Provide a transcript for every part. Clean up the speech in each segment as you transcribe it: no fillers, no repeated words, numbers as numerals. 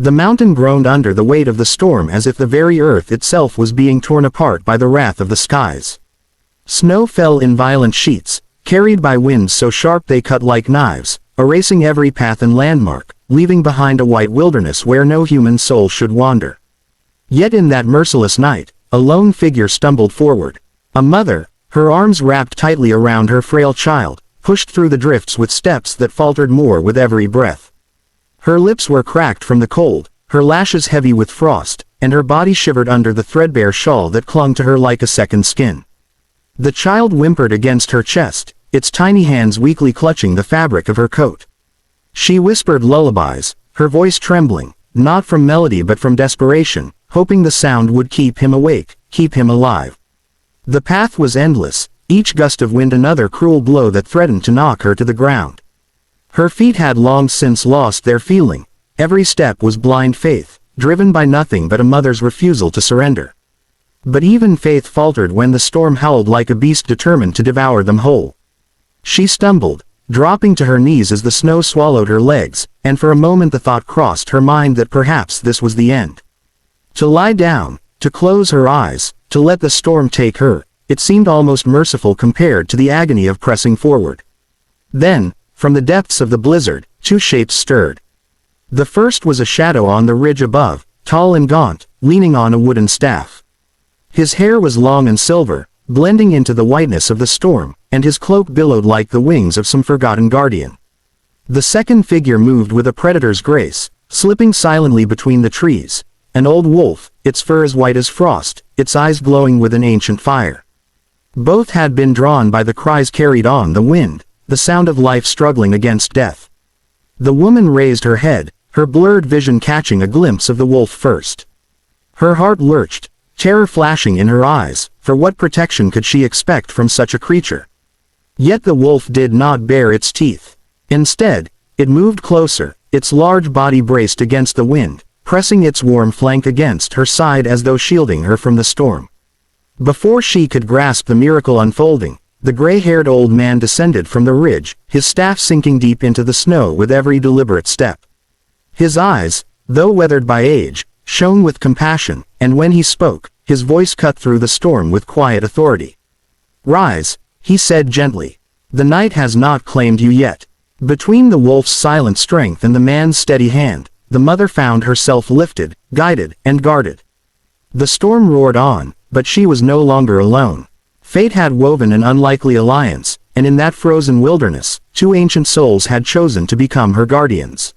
The mountain groaned under the weight of the storm as if the very earth itself was being torn apart by the wrath of the skies. Snow fell in violent sheets, carried by winds so sharp they cut like knives, erasing every path and landmark, leaving behind a white wilderness where no human soul should wander. Yet in that merciless night, a lone figure stumbled forward. A mother, her arms wrapped tightly around her frail child, pushed through the drifts with steps that faltered more with every breath. Her lips were cracked from the cold, her lashes heavy with frost, and her body shivered under the threadbare shawl that clung to her like a second skin. The child whimpered against her chest, its tiny hands weakly clutching the fabric of her coat. She whispered lullabies, her voice trembling, not from melody but from desperation, hoping the sound would keep him awake, keep him alive. The path was endless, each gust of wind another cruel blow that threatened to knock her to the ground. Her feet had long since lost their feeling, every step was blind faith, driven by nothing but a mother's refusal to surrender. But even faith faltered when the storm howled like a beast determined to devour them whole. She stumbled, dropping to her knees as the snow swallowed her legs, and for a moment the thought crossed her mind that perhaps this was the end. To lie down, to close her eyes, to let the storm take her, it seemed almost merciful compared to the agony of pressing forward. Then, from the depths of the blizzard, two shapes stirred. The first was a shadow on the ridge above, tall and gaunt, leaning on a wooden staff. His hair was long and silver, blending into the whiteness of the storm, and his cloak billowed like the wings of some forgotten guardian. The second figure moved with a predator's grace, slipping silently between the trees, an old wolf, its fur as white as frost, its eyes glowing with an ancient fire. Both had been drawn by the cries carried on the wind, the sound of life struggling against death. The woman raised her head, her blurred vision catching a glimpse of the wolf first. Her heart lurched, terror flashing in her eyes, for what protection could she expect from such a creature? Yet the wolf did not bare its teeth. Instead, it moved closer, its large body braced against the wind, pressing its warm flank against her side as though shielding her from the storm. Before she could grasp the miracle unfolding, the gray-haired old man descended from the ridge, his staff sinking deep into the snow with every deliberate step. His eyes, though weathered by age, shone with compassion, and when he spoke, his voice cut through the storm with quiet authority. "Rise," he said gently. "The night has not claimed you yet." Between the wolf's silent strength and the man's steady hand, the mother found herself lifted, guided, and guarded. The storm roared on, but she was no longer alone. Fate had woven an unlikely alliance, and in that frozen wilderness, two ancient souls had chosen to become her guardians.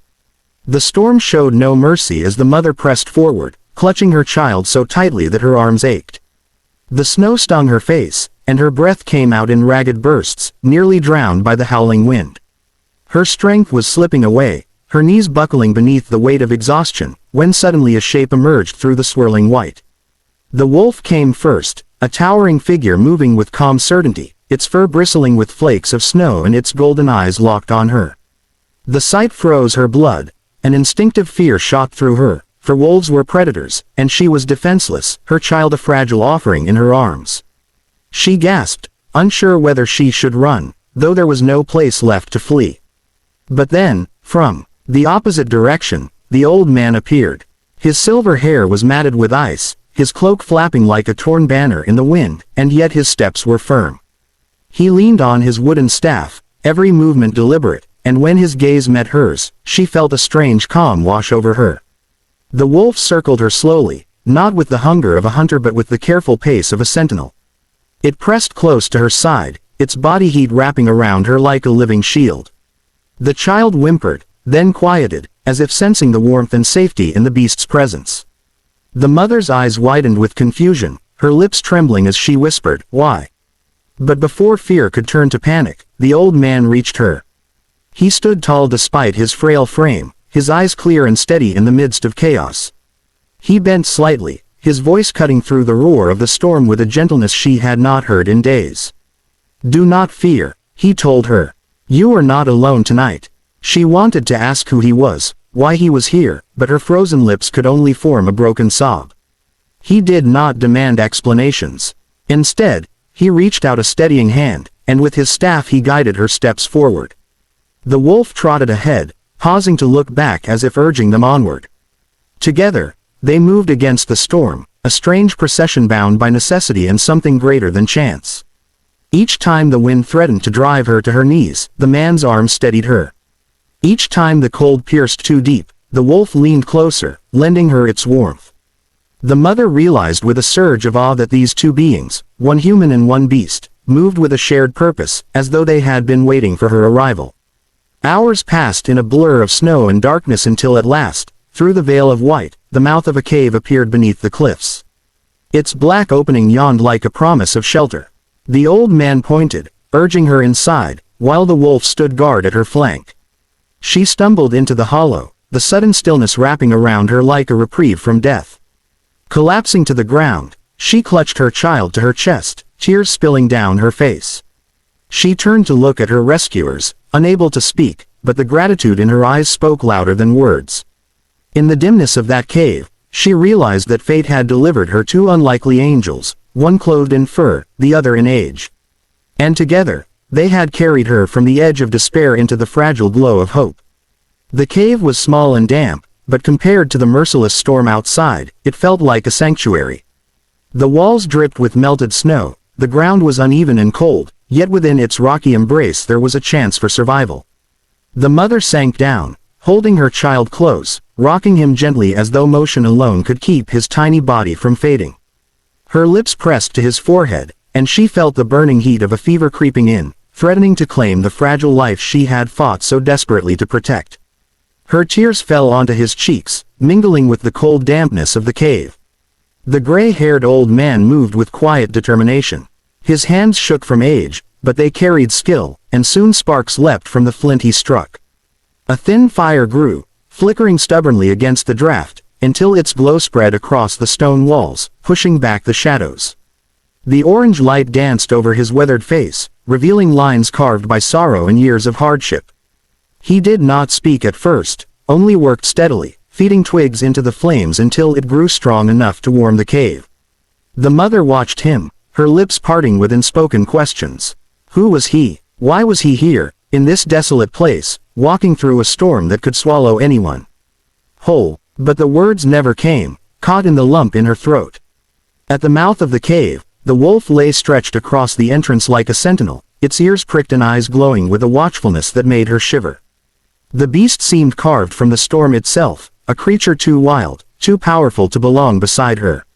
The storm showed no mercy as the mother pressed forward, clutching her child so tightly that her arms ached. The snow stung her face, and her breath came out in ragged bursts, nearly drowned by the howling wind. Her strength was slipping away, her knees buckling beneath the weight of exhaustion, when suddenly a shape emerged through the swirling white. The wolf came first, a towering figure moving with calm certainty, its fur bristling with flakes of snow and its golden eyes locked on her. The sight froze her blood, an instinctive fear shot through her, for wolves were predators, and she was defenseless, her child a fragile offering in her arms. She gasped, unsure whether she should run, though there was no place left to flee. But then, from the opposite direction, the old man appeared. His silver hair was matted with ice, his cloak flapping like a torn banner in the wind, and yet his steps were firm. He leaned on his wooden staff, every movement deliberate, and when his gaze met hers, she felt a strange calm wash over her. The wolf circled her slowly, not with the hunger of a hunter but with the careful pace of a sentinel. It pressed close to her side, its body heat wrapping around her like a living shield. The child whimpered, then quieted, as if sensing the warmth and safety in the beast's presence. The mother's eyes widened with confusion, her lips trembling as she whispered, "Why?" But before fear could turn to panic, the old man reached her. He stood tall despite his frail frame, his eyes clear and steady in the midst of chaos. He bent slightly, his voice cutting through the roar of the storm with a gentleness she had not heard in days. "Do not fear," he told her. "You are not alone tonight." She wanted to ask who he was, why he was here, but her frozen lips could only form a broken sob. He did not demand explanations. Instead, he reached out a steadying hand, and with his staff he guided her steps forward. The wolf trotted ahead, pausing to look back as if urging them onward. Together, they moved against the storm, a strange procession bound by necessity and something greater than chance. Each time the wind threatened to drive her to her knees, the man's arm steadied her. Each time the cold pierced too deep, the wolf leaned closer, lending her its warmth. The mother realized with a surge of awe that these two beings, one human and one beast, moved with a shared purpose, as though they had been waiting for her arrival. Hours passed in a blur of snow and darkness until at last, through the veil of white, the mouth of a cave appeared beneath the cliffs. Its black opening yawned like a promise of shelter. The old man pointed, urging her inside, while the wolf stood guard at her flank. She stumbled into the hollow, the sudden stillness wrapping around her like a reprieve from death. Collapsing to the ground, she clutched her child to her chest, tears spilling down her face. She turned to look at her rescuers, unable to speak, but the gratitude in her eyes spoke louder than words. In the dimness of that cave, she realized that fate had delivered her two unlikely angels, one clothed in fur, the other in age. And together, they had carried her from the edge of despair into the fragile glow of hope. The cave was small and damp, but compared to the merciless storm outside, it felt like a sanctuary. The walls dripped with melted snow, the ground was uneven and cold, yet within its rocky embrace there was a chance for survival. The mother sank down, holding her child close, rocking him gently as though motion alone could keep his tiny body from fading. Her lips pressed to his forehead, and she felt the burning heat of a fever creeping in, threatening to claim the fragile life she had fought so desperately to protect. Her tears fell onto his cheeks, mingling with the cold dampness of the cave. The gray-haired old man moved with quiet determination. His hands shook from age, but they carried skill, and soon sparks leapt from the flint he struck. A thin fire grew, flickering stubbornly against the draft, until its glow spread across the stone walls, pushing back the shadows. The orange light danced over his weathered face, revealing lines carved by sorrow and years of hardship. He did not speak at first, only worked steadily, feeding twigs into the flames until it grew strong enough to warm the cave. The mother watched him, her lips parting with unspoken questions. Who was he? Why was he here, in this desolate place, walking through a storm that could swallow anyone? Whole. But the words never came, caught in the lump in her throat. At the mouth of the cave, the wolf lay stretched across the entrance like a sentinel, its ears pricked and eyes glowing with a watchfulness that made her shiver. The beast seemed carved from the storm itself, a creature too wild, too powerful to belong beside her.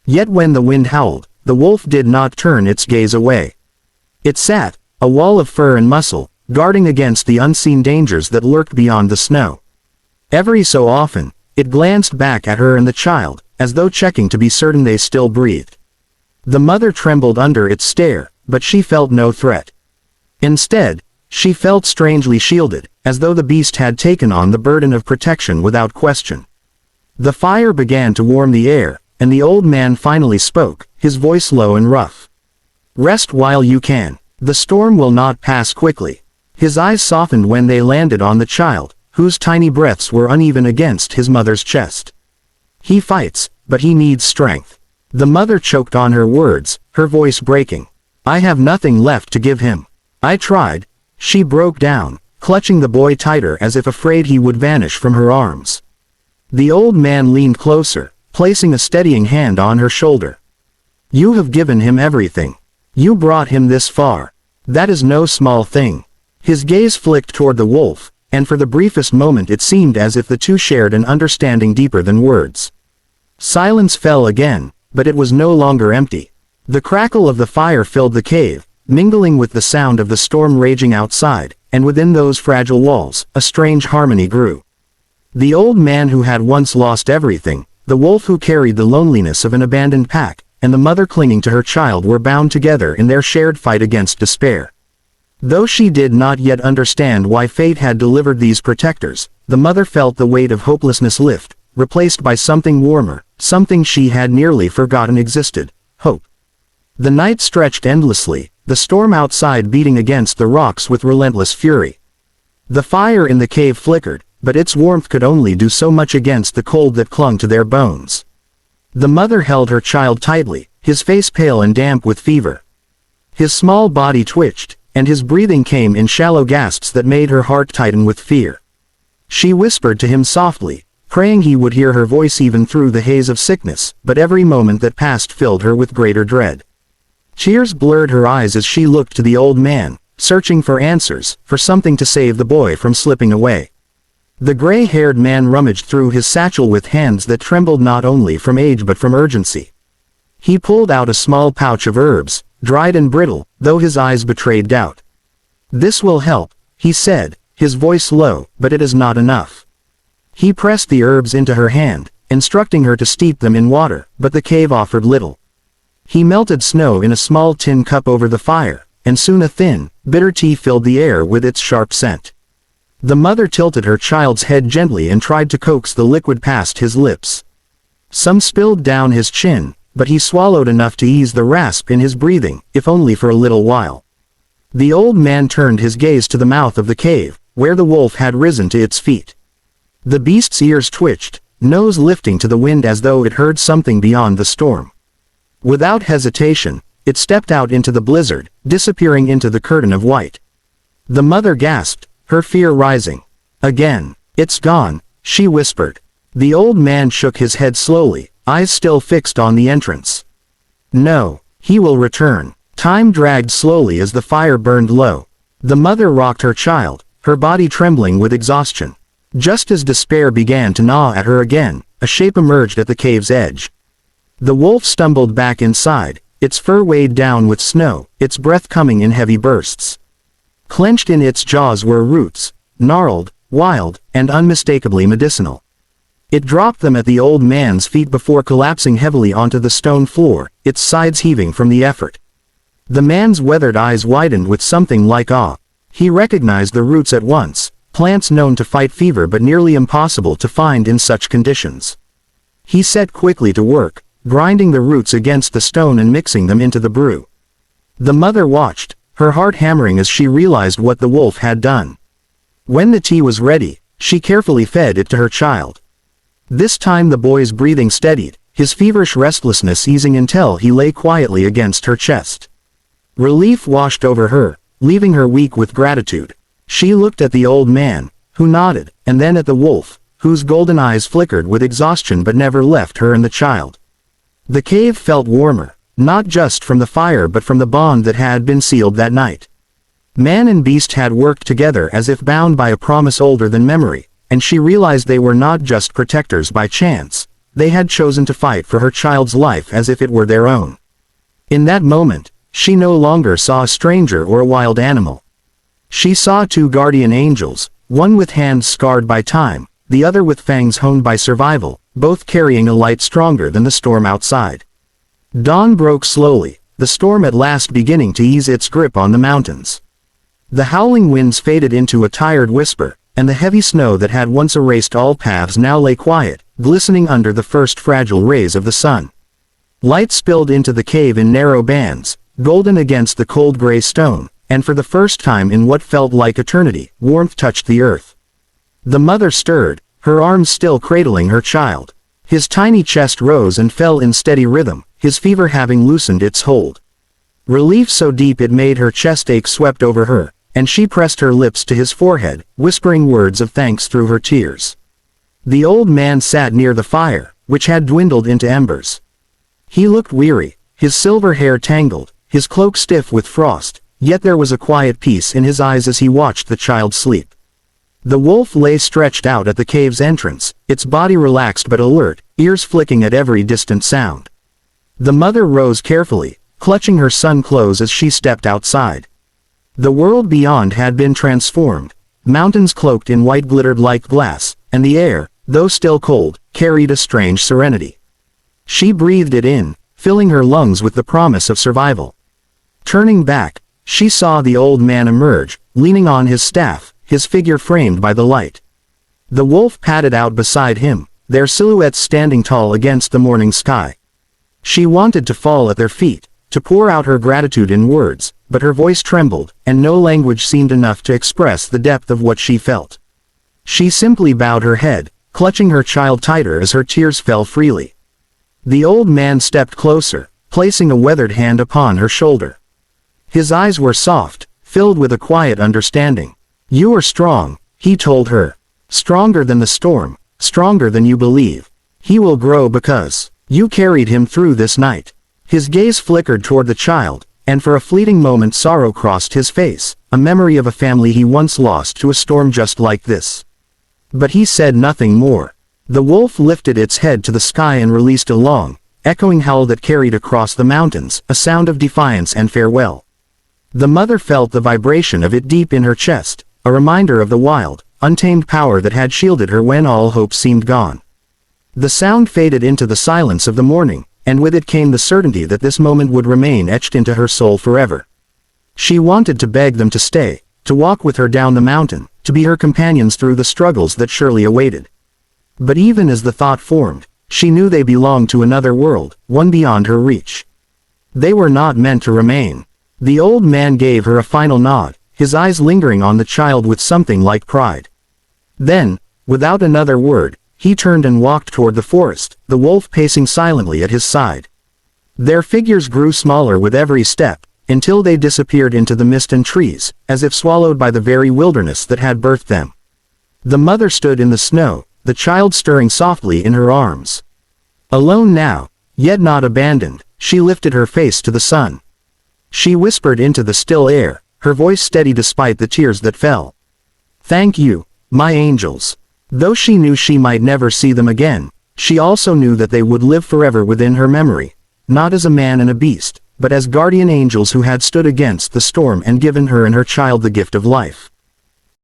Yet when the wind howled, the wolf did not turn its gaze away. It sat, a wall of fur and muscle, guarding against the unseen dangers that lurked beyond the snow. Every so often, it glanced back at her and the child, as though checking to be certain they still breathed. The mother trembled under its stare, but she felt no threat. Instead, she felt strangely shielded, as though the beast had taken on the burden of protection without question. The fire began to warm the air, and the old man finally spoke, his voice low and rough. "Rest while you can. The storm will not pass quickly." His eyes softened when they landed on the child, whose tiny breaths were uneven against his mother's chest. "He fights, but he needs strength." The mother choked on her words, her voice breaking. "I have nothing left to give him. I tried." She broke down, clutching the boy tighter as if afraid he would vanish from her arms. The old man leaned closer, placing a steadying hand on her shoulder. "You have given him everything. You brought him this far. That is no small thing." His gaze flicked toward the wolf, and for the briefest moment it seemed as if the two shared an understanding deeper than words. Silence fell again, but it was no longer empty. The crackle of the fire filled the cave, mingling with the sound of the storm raging outside, and within those fragile walls, a strange harmony grew. The old man who had once lost everything, the wolf who carried the loneliness of an abandoned pack, and the mother clinging to her child were bound together in their shared fight against despair. Though she did not yet understand why fate had delivered these protectors, the mother felt the weight of hopelessness lift, replaced by something warmer, something she had nearly forgotten existed: hope. The night stretched endlessly, the storm outside beating against the rocks with relentless fury. The fire in the cave flickered, but its warmth could only do so much against the cold that clung to their bones. The mother held her child tightly, his face pale and damp with fever. His small body twitched, and his breathing came in shallow gasps that made her heart tighten with fear. She whispered to him softly, praying he would hear her voice even through the haze of sickness, but every moment that passed filled her with greater dread. Tears blurred her eyes as she looked to the old man, searching for answers, for something to save the boy from slipping away. The gray-haired man rummaged through his satchel with hands that trembled not only from age but from urgency. He pulled out a small pouch of herbs, dried and brittle, though his eyes betrayed doubt. "This will help," he said, his voice low, "but it is not enough." He pressed the herbs into her hand, instructing her to steep them in water, but the cave offered little. He melted snow in a small tin cup over the fire, and soon a thin, bitter tea filled the air with its sharp scent. The mother tilted her child's head gently and tried to coax the liquid past his lips. Some spilled down his chin, but he swallowed enough to ease the rasp in his breathing, if only for a little while. The old man turned his gaze to the mouth of the cave, where the wolf had risen to its feet. The beast's ears twitched, nose lifting to the wind as though it heard something beyond the storm. Without hesitation, it stepped out into the blizzard, disappearing into the curtain of white. The mother gasped, her fear rising. "Again. It's gone," she whispered. The old man shook his head slowly, eyes still fixed on the entrance. "No, he will return." Time dragged slowly as the fire burned low. The mother rocked her child, her body trembling with exhaustion. Just as despair began to gnaw at her again, a shape emerged at the cave's edge. The wolf stumbled back inside, its fur weighed down with snow, its breath coming in heavy bursts. Clenched in its jaws were roots, gnarled, wild, and unmistakably medicinal. It dropped them at the old man's feet before collapsing heavily onto the stone floor, its sides heaving from the effort. The man's weathered eyes widened with something like awe. He recognized the roots at once, plants known to fight fever but nearly impossible to find in such conditions. He set quickly to work, grinding the roots against the stone and mixing them into the brew. The mother watched, her heart hammering as she realized what the wolf had done. When the tea was ready, she carefully fed it to her child. This time the boy's breathing steadied, his feverish restlessness easing until he lay quietly against her chest. Relief washed over her, leaving her weak with gratitude. She looked at the old man, who nodded, and then at the wolf, whose golden eyes flickered with exhaustion but never left her and the child. The cave felt warmer, not just from the fire but from the bond that had been sealed that night. Man and beast had worked together as if bound by a promise older than memory, and she realized they were not just protectors by chance, they had chosen to fight for her child's life as if it were their own. In that moment, she no longer saw a stranger or a wild animal. She saw two guardian angels, one with hands scarred by time, the other with fangs honed by survival, both carrying a light stronger than the storm outside. Dawn broke slowly, the storm at last beginning to ease its grip on the mountains. The howling winds faded into a tired whisper, and the heavy snow that had once erased all paths now lay quiet, glistening under the first fragile rays of the sun. Light spilled into the cave in narrow bands, golden against the cold gray stone, and for the first time in what felt like eternity, warmth touched the earth. The mother stirred, her arms still cradling her child. His tiny chest rose and fell in steady rhythm, his fever having loosened its hold. Relief so deep it made her chest ache swept over her, and she pressed her lips to his forehead, whispering words of thanks through her tears. The old man sat near the fire, which had dwindled into embers. He looked weary, his silver hair tangled, his cloak stiff with frost, yet there was a quiet peace in his eyes as he watched the child sleep. The wolf lay stretched out at the cave's entrance, its body relaxed but alert, ears flicking at every distant sound. The mother rose carefully, clutching her son close as she stepped outside. The world beyond had been transformed. Mountains cloaked in white glittered like glass, and the air, though still cold, carried a strange serenity. She breathed it in, filling her lungs with the promise of survival. Turning back, she saw the old man emerge, leaning on his staff, his figure framed by the light. The wolf padded out beside him, their silhouettes standing tall against the morning sky. She wanted to fall at their feet, to pour out her gratitude in words, but her voice trembled, and no language seemed enough to express the depth of what she felt. She simply bowed her head, clutching her child tighter as her tears fell freely. The old man stepped closer, placing a weathered hand upon her shoulder. His eyes were soft, filled with a quiet understanding. "You are strong," he told her. "Stronger than the storm, stronger than you believe. He will grow because you carried him through this night." His gaze flickered toward the child, and for a fleeting moment sorrow crossed his face, a memory of a family he once lost to a storm just like this. But he said nothing more. The wolf lifted its head to the sky and released a long, echoing howl that carried across the mountains, a sound of defiance and farewell. The mother felt the vibration of it deep in her chest, a reminder of the wild, untamed power that had shielded her when all hope seemed gone. The sound faded into the silence of the morning, and with it came the certainty that this moment would remain etched into her soul forever. She wanted to beg them to stay, to walk with her down the mountain, to be her companions through the struggles that surely awaited. But even as the thought formed, she knew they belonged to another world, one beyond her reach. They were not meant to remain. The old man gave her a final nod, his eyes lingering on the child with something like pride. Then, without another word, he turned and walked toward the forest, the wolf pacing silently at his side. Their figures grew smaller with every step, until they disappeared into the mist and trees, as if swallowed by the very wilderness that had birthed them. The mother stood in the snow, the child stirring softly in her arms. Alone now, yet not abandoned, she lifted her face to the sun. She whispered into the still air, her voice steady despite the tears that fell. "Thank you, my angels." Though she knew she might never see them again, she also knew that they would live forever within her memory, not as a man and a beast, but as guardian angels who had stood against the storm and given her and her child the gift of life.